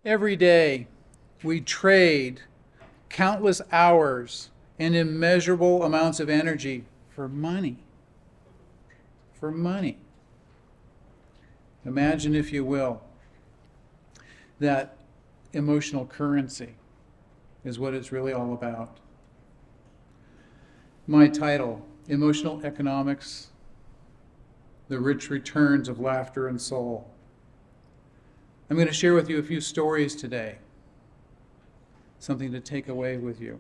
Every day, we trade countless hours and immeasurable amounts of energy for money. For money. Imagine, if you will, that emotional currency is what it's really all about. My title, Emotional Economics, The Rich Returns of Laughter and Soul. I'm going to share with you a few stories today, something to take away with you.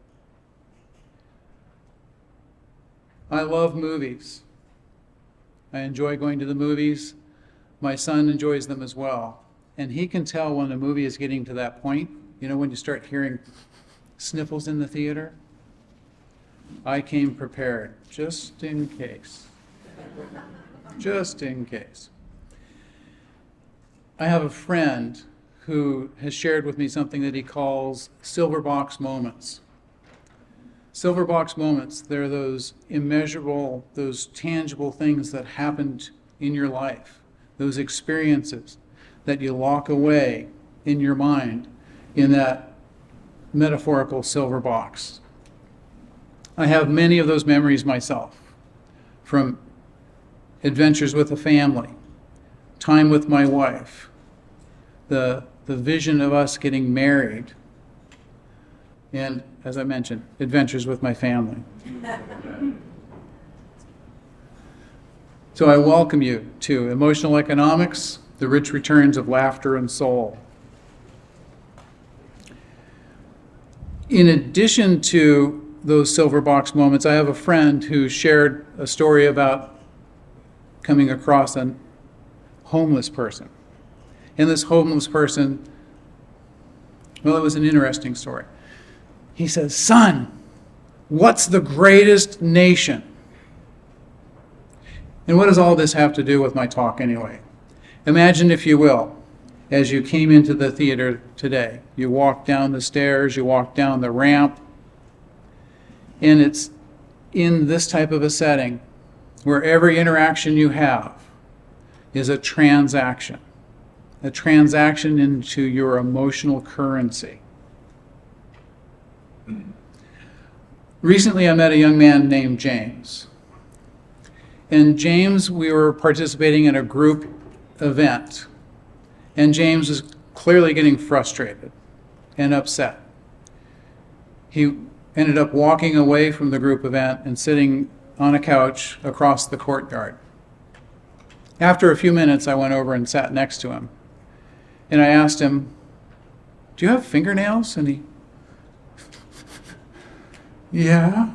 I love movies. I enjoy going to the movies. My son enjoys them as well. And he can tell when a movie is getting to that point, you know, when you start hearing sniffles in the theater. I came prepared, just in case. Just in case. I have a friend who has shared with me something that he calls silver box moments. Silver box moments, they're those immeasurable, those tangible things that happened in your life, those experiences that you lock away in your mind in that metaphorical silver box. I have many of those memories myself, from adventures with the family, time with my wife, the vision of us getting married, and, as I mentioned, adventures with my family. So I welcome you to Emotional Economics, The Rich Returns of Laughter and Soul. In addition to those silver box moments, I have a friend who shared a story about coming across a homeless person. And this homeless person, well, it was an interesting story. He says, "Son, what's the greatest nation?" And what does all this have to do with my talk anyway? Imagine, if you will, as you came into the theater today, you walked down the stairs, you walked down the ramp, and it's in this type of a setting where every interaction you have is a transaction into your emotional currency. Recently, I met a young man named James. And James, we were participating in a group event. And James was clearly getting frustrated and upset. He ended up walking away from the group event and sitting on a couch across the courtyard. After a few minutes, I went over and sat next to him. And I asked him, "Do you have fingernails?" And he, "Yeah.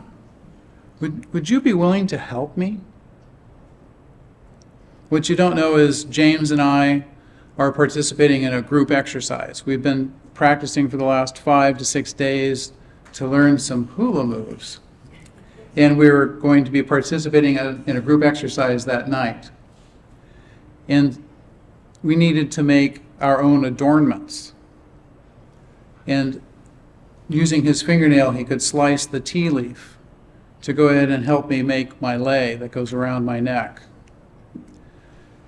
Would you be willing to help me?" What you don't know is James and I are participating in a group exercise. We've been practicing for the last 5 to 6 days to learn some hula moves. And we were going to be participating in a group exercise that night. And we needed to make our own adornments. And using his fingernail, he could slice the tea leaf to go ahead and help me make my lei that goes around my neck.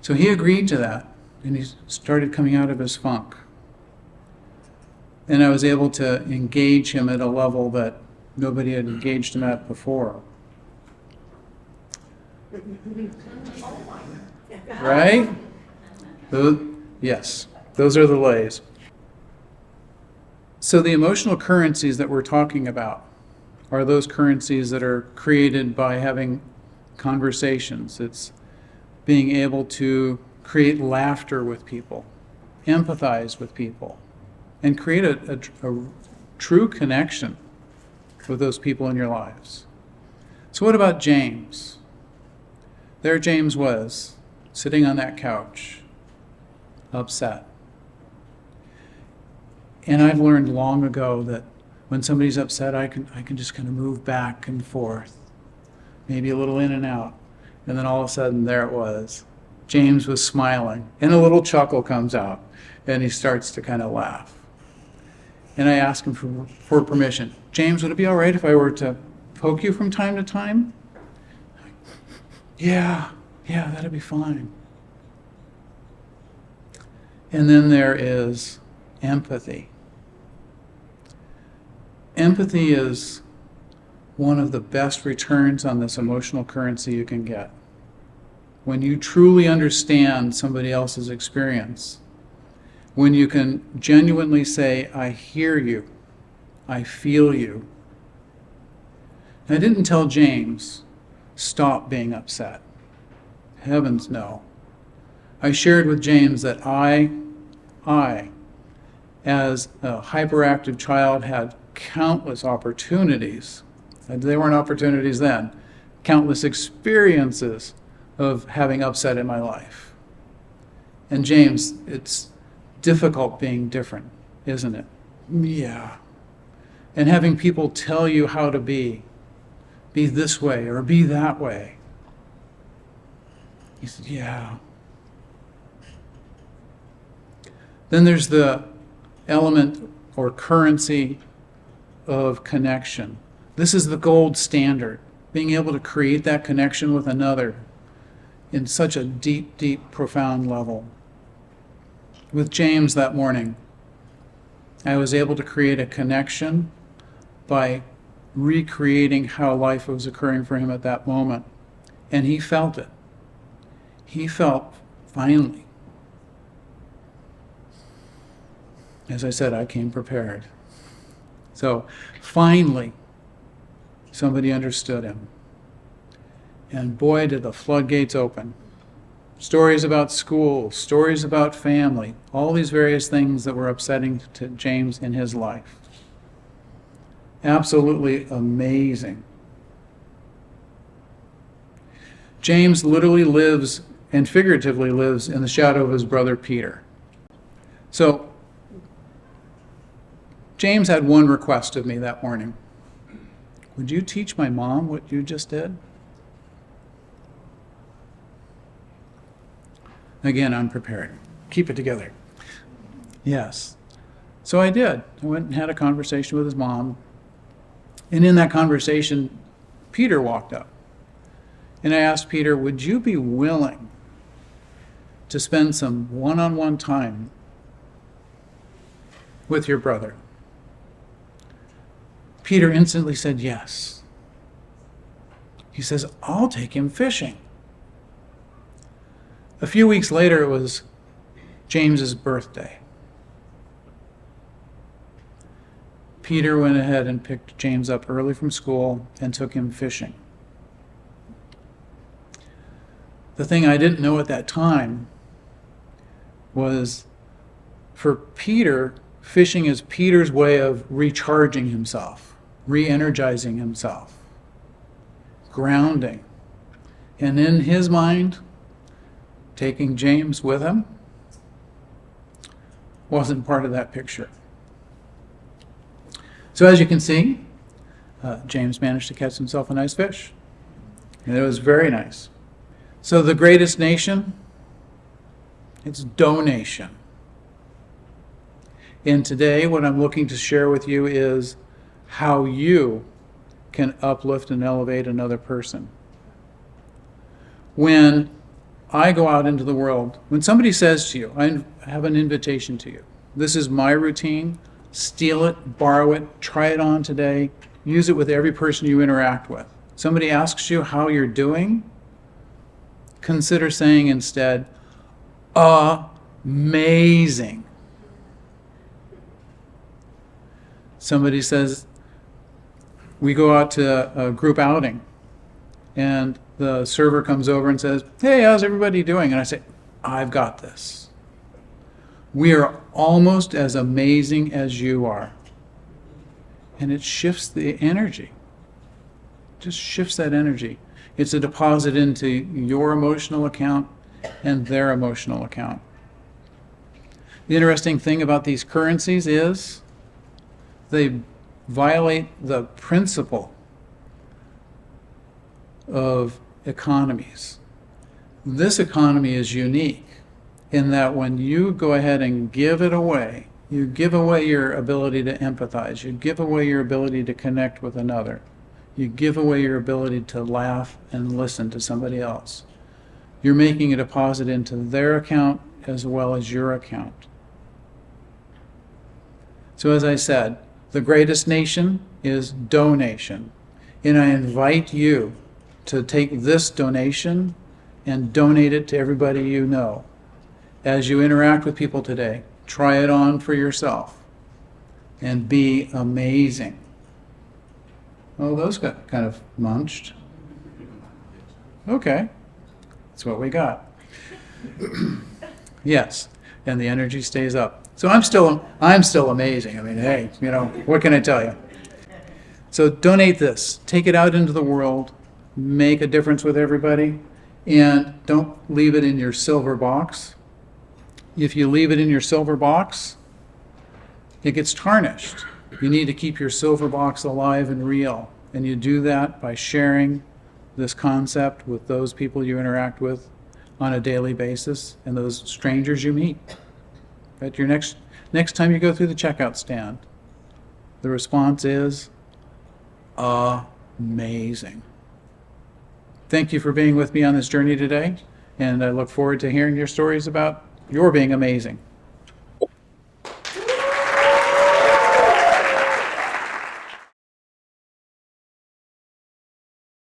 So he agreed to that, and he started coming out of his funk. And I was able to engage him at a level that nobody had engaged him at before. Right? Yes, those are the leis. So the emotional currencies that we're talking about are those currencies that are created by having conversations. It's being able to create laughter with people, empathize with people, and create a true connection with those people in your lives. So what about James? There James was, sitting on that couch, upset. And I've learned long ago that when somebody's upset, I can just kind of move back and forth, maybe a little in and out. And then all of a sudden, there it was. James was smiling, and a little chuckle comes out, and he starts to kind of laugh. And I asked him for permission. "James, would it be all right if I were to poke you from time to time?" Yeah, that'd be fine. And then there is empathy. Empathy is one of the best returns on this emotional currency you can get. When you truly understand somebody else's experience, when you can genuinely say, I hear you, I feel you. I didn't tell James, stop being upset. Heavens no. I shared with James that I, as a hyperactive child, had countless opportunities. They weren't opportunities then. Countless experiences of having upset in my life. And James, it's difficult being different, isn't it? Yeah. And having people tell you how to be this way or be that way. He said, yeah. Then there's the element or currency of connection. This is the gold standard, being able to create that connection with another in such a deep, deep, profound level. With James that morning, I was able to create a connection by recreating how life was occurring for him at that moment. And he felt it. He felt, finally. As I said, I came prepared. So, finally, somebody understood him. And boy, did the floodgates open. Stories about school, stories about family, all these various things that were upsetting to James in his life. Absolutely amazing. James literally lives and figuratively lives in the shadow of his brother Peter. So, James had one request of me that morning. Would you teach my mom what you just did? Again, I'm prepared. Keep it together. Yes. So I did. I went and had a conversation with his mom. And in that conversation, Peter walked up. And I asked Peter, would you be willing to spend some one-on-one time with your brother? Peter instantly said yes. He says, I'll take him fishing. A few weeks later, it was James's birthday. Peter went ahead and picked James up early from school and took him fishing. The thing I didn't know at that time was for Peter, fishing is Peter's way of recharging himself, re-energizing himself, grounding. And in his mind, taking James with him wasn't part of that picture. So as you can see, James managed to catch himself a nice fish. And it was very nice. So the greatest nation, it's donation. And today what I'm looking to share with you is how you can uplift and elevate another person. When I go out into the world, when somebody says to you, I have an invitation to you. This is my routine. Steal it, borrow it, try it on today. Use it with every person you interact with. Somebody asks you how you're doing. Consider saying instead, amazing. Somebody says, we go out to a group outing, and the server comes over and says, hey, how's everybody doing? And I say, I've got this. We are almost as amazing as you are. And it shifts the energy. Just shifts that energy. It's a deposit into your emotional account and their emotional account. The interesting thing about these currencies is they violate the principle of economies. This economy is unique in that when you go ahead and give it away, you give away your ability to empathize, you give away your ability to connect with another, you give away your ability to laugh and listen to somebody else. You're making a deposit into their account as well as your account. So as I said, the greatest nation is donation. And I invite you to take this donation and donate it to everybody you know. As you interact with people today, try it on for yourself and be amazing. Oh, those got kind of munched. Okay, that's what we got. Yes, and the energy stays up. So I'm still amazing. I mean, hey, what can I tell you? So donate this, take it out into the world, make a difference with everybody, and don't leave it in your silver box. If you leave it in your silver box, it gets tarnished. You need to keep your silver box alive and real, and you do that by sharing this concept with those people you interact with on a daily basis and those strangers you meet. At your next time you go through the checkout stand, the response is amazing. Thank you for being with me on this journey today, and I look forward to hearing your stories about your being amazing.